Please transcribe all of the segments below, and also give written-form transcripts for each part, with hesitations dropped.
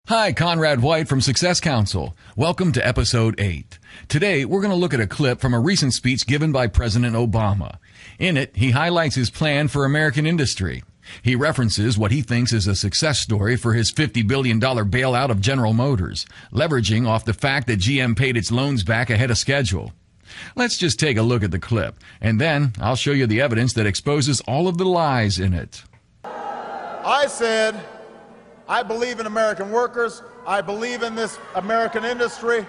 Hi, Conrad White from Success Council. Welcome to episode 8. Today, we're going to look at a clip from a recent speech given by President Obama. In it, he highlights his plan for American industry. He references what he thinks is a success story for his $50 billion bailout of General Motors, leveraging off the fact that GM paid its loans back ahead of schedule. Let's just take a look at the clip, and then I'll show you the evidence that exposes all of the lies in it. I said, I believe in American workers, I believe in this American industry,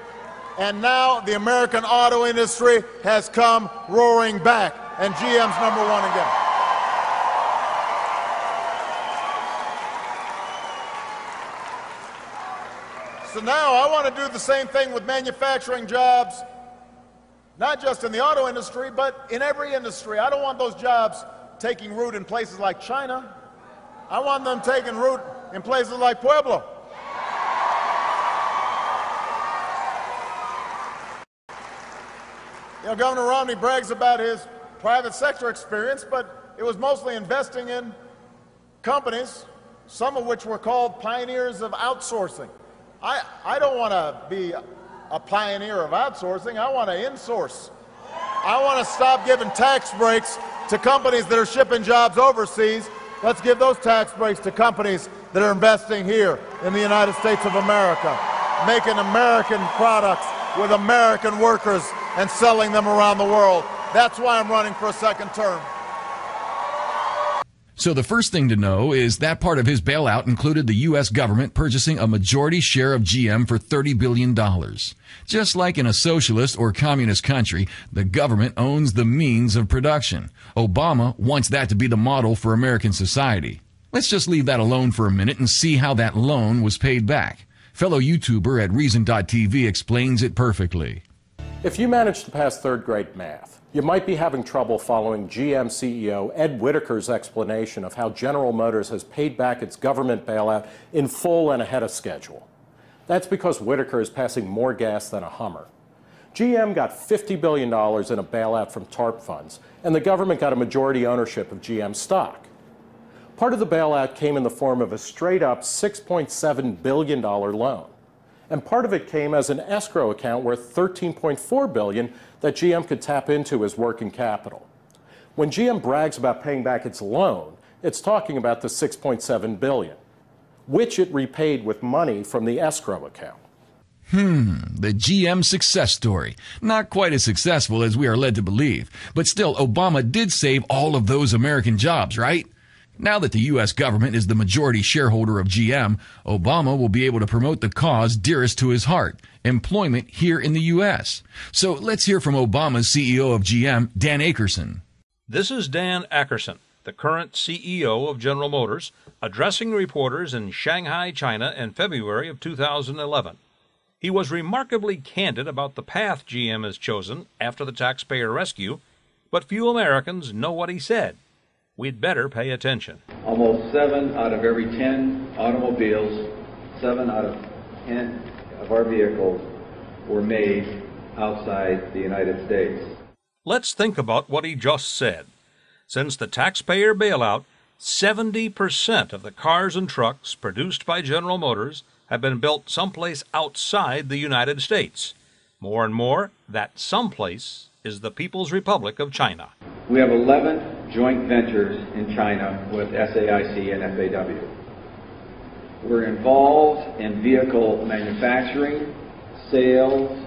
and now the American auto industry has come roaring back, and GM's number one again. So now I want to do the same thing with manufacturing jobs, not just in the auto industry, but in every industry. I don't want those jobs taking root in places like China. I want them taking root in places like Pueblo. You know, Governor Romney brags about his private sector experience, but it was mostly investing in companies, some of which were called pioneers of outsourcing. I don't want to be a pioneer of outsourcing. I want to insource. I want to stop giving tax breaks to companies that are shipping jobs overseas. Let's give those tax breaks to companies that are investing here in the United States of America, making American products with American workers and selling them around the world. That's why I'm running for a second term. So the first thing to know is that part of his bailout included the U.S. government purchasing a majority share of GM for $30 billion. Just like in a socialist or communist country, the government owns the means of production. Obama wants that to be the model for American society. Let's just leave that alone for a minute and see how that loan was paid back. Fellow YouTuber at Reason.tv explains it perfectly. If you manage to pass third grade math, you might be having trouble following GM CEO Ed Whitaker's explanation of how General Motors has paid back its government bailout in full and ahead of schedule. That's because Whitaker is passing more gas than a Hummer. GM got $50 billion in a bailout from TARP funds, and the government got a majority ownership of GM stock. Part of the bailout came in the form of a straight-up $6.7 billion loan. And part of it came as an escrow account worth $13.4 billion that GM could tap into as working capital. When GM brags about paying back its loan, it's talking about the $6.7 billion, which it repaid with money from the escrow account. The GM success story. Not quite as successful as we are led to believe, but still Obama did save all of those American jobs, right? Now that the U.S. government is the majority shareholder of GM, Obama will be able to promote the cause dearest to his heart, employment here in the U.S. So let's hear from Obama's CEO of GM, Dan Akerson. This is Dan Akerson, the current CEO of General Motors, addressing reporters in Shanghai, China in February of 2011. He was remarkably candid about the path GM has chosen after the taxpayer rescue, but few Americans know what he said. We'd better pay attention. Almost 7 out of every 10 automobiles, 7 out of 10 of our vehicles were made outside the United States. Let's think about what he just said. Since the taxpayer bailout, 70% of the cars and trucks produced by General Motors have been built someplace outside the United States. More and more, that someplace is the People's Republic of China. We have 11 joint ventures in China with SAIC and FAW. We're involved in vehicle manufacturing, sales,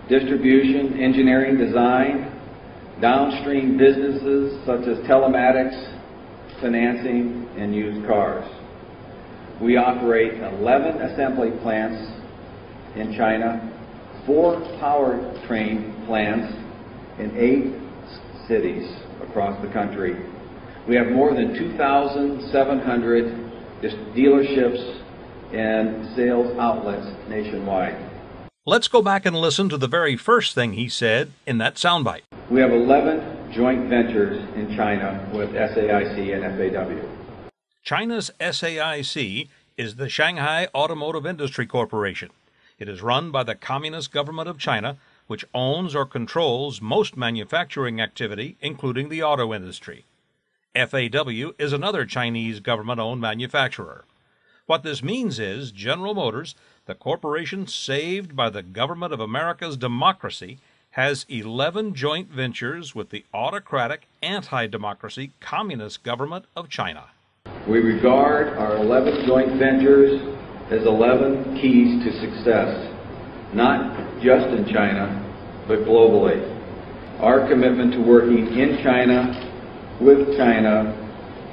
distribution, engineering, design, downstream businesses such as telematics, financing, and used cars. We operate 11 assembly plants in China, 4 powertrain plants in 8 cities across the country. We have more than 2,700 dealerships and sales outlets nationwide. Let's go back and listen to the very first thing he said in that soundbite. We have 11 joint ventures in China with SAIC and FAW. China's SAIC is the Shanghai Automotive Industry Corporation. It is run by the Communist Government of China, which owns or controls most manufacturing activity, including the auto industry. FAW is another Chinese government-owned manufacturer. What this means is General Motors, the corporation saved by the government of America's democracy, has 11 joint ventures with the autocratic, anti-democracy communist government of China. We regard our 11 joint ventures as 11 keys to success, not just in China, but globally. Our commitment to working in China, with China,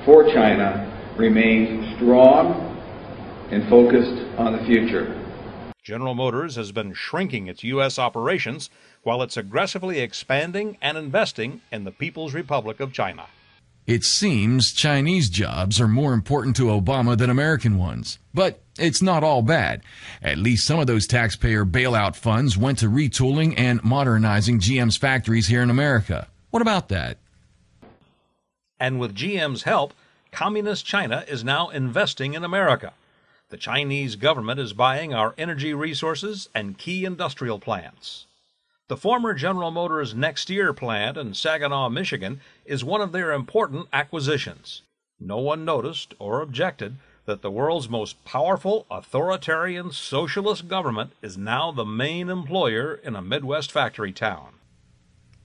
for China, remains strong and focused on the future. General Motors has been shrinking its U.S. operations while it's aggressively expanding and investing in the People's Republic of China. It seems Chinese jobs are more important to Obama than American ones. But it's not all bad. At least some of those taxpayer bailout funds went to retooling and modernizing GM's factories here in America. What about that? And with GM's help, Communist China is now investing in America. The Chinese government is buying our energy resources and key industrial plants. The former General Motors Next Year plant in Saginaw, Michigan, is one of their important acquisitions. No one noticed or objected that the world's most powerful, authoritarian, socialist government is now the main employer in a Midwest factory town.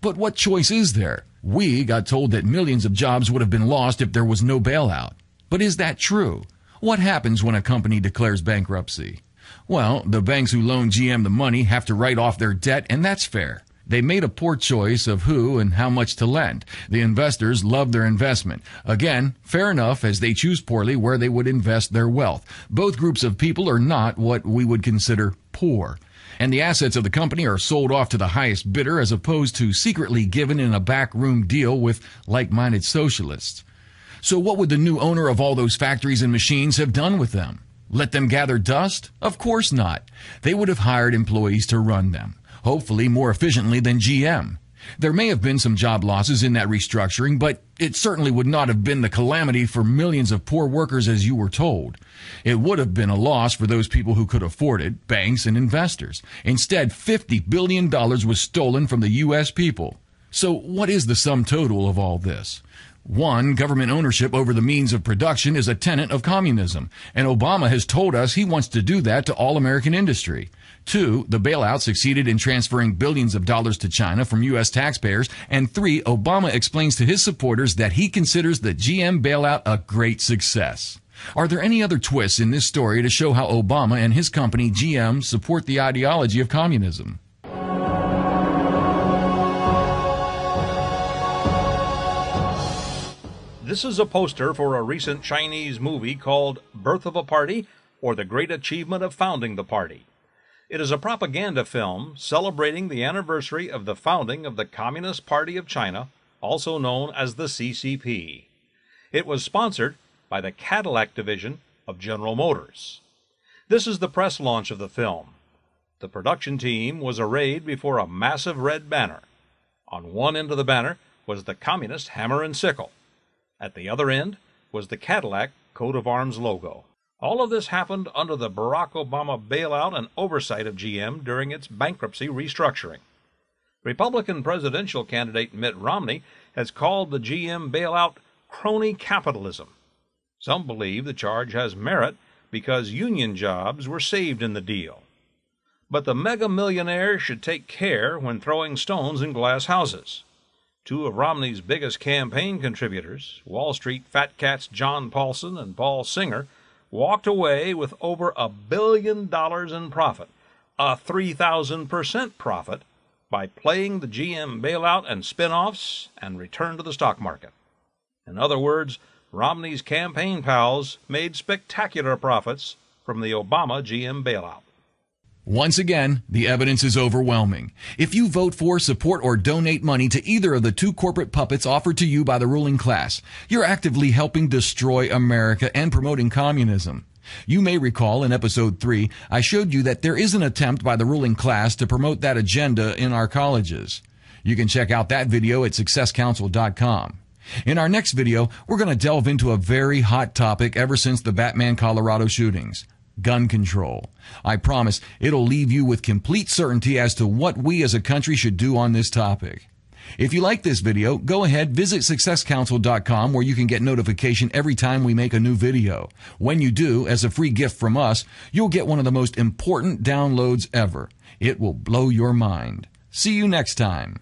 But what choice is there? We got told that millions of jobs would have been lost if there was no bailout. But is that true? What happens when a company declares bankruptcy? Well, the banks who loan GM the money have to write off their debt, and that's fair. They made a poor choice of who and how much to lend. The investors love their investment. Again, fair enough, as they choose poorly where they would invest their wealth. Both groups of people are not what we would consider poor. And the assets of the company are sold off to the highest bidder as opposed to secretly given in a backroom deal with like-minded socialists. So what would the new owner of all those factories and machines have done with them? Let them gather dust? Of course not. They would have hired employees to run them, hopefully more efficiently than GM. There may have been some job losses in that restructuring, but it certainly would not have been the calamity for millions of poor workers as you were told. It would have been a loss for those people who could afford it, banks and investors. Instead, $50 billion was stolen from the U.S. people. So what is the sum total of all this? 1, government ownership over the means of production is a tenet of communism, and Obama has told us he wants to do that to all American industry. 2, the bailout succeeded in transferring billions of dollars to China from U.S. taxpayers. And 3, Obama explains to his supporters that he considers the GM bailout a great success. Are there any other twists in this story to show how Obama and his company GM support the ideology of communism? This is a poster for a recent Chinese movie called Birth of a Party, or The Great Achievement of Founding the Party. It is a propaganda film celebrating the anniversary of the founding of the Communist Party of China, also known as the CCP. It was sponsored by the Cadillac division of General Motors. This is the press launch of the film. The production team was arrayed before a massive red banner. On one end of the banner was the communist hammer and sickle. At the other end was the Cadillac coat of arms logo. All of this happened under the Barack Obama bailout and oversight of GM during its bankruptcy restructuring. Republican presidential candidate Mitt Romney has called the GM bailout crony capitalism. Some believe the charge has merit because union jobs were saved in the deal. But the mega millionaires should take care when throwing stones in glass houses. 2 of Romney's biggest campaign contributors, Wall Street fat cats John Paulson and Paul Singer, walked away with over $1 billion in profit, a 3,000% profit, by playing the GM bailout and spin-offs and return to the stock market. In other words, Romney's campaign pals made spectacular profits from the Obama GM bailout. Once again, the evidence is overwhelming. If you vote for, support, or donate money to either of the 2 corporate puppets offered to you by the ruling class, you're actively helping destroy America and promoting communism. You may recall in episode 3, I showed you that there is an attempt by the ruling class to promote that agenda in our colleges. You can check out that video at successcouncil.com. In our next video, we're going to delve into a very hot topic ever since the Batman, Colorado shootings. Gun control. I promise it'll leave you with complete certainty as to what we as a country should do on this topic. If you like this video, go ahead, visit successcouncil.com where you can get notification every time we make a new video. When you do, as a free gift from us, you'll get one of the most important downloads ever. It will blow your mind. See you next time.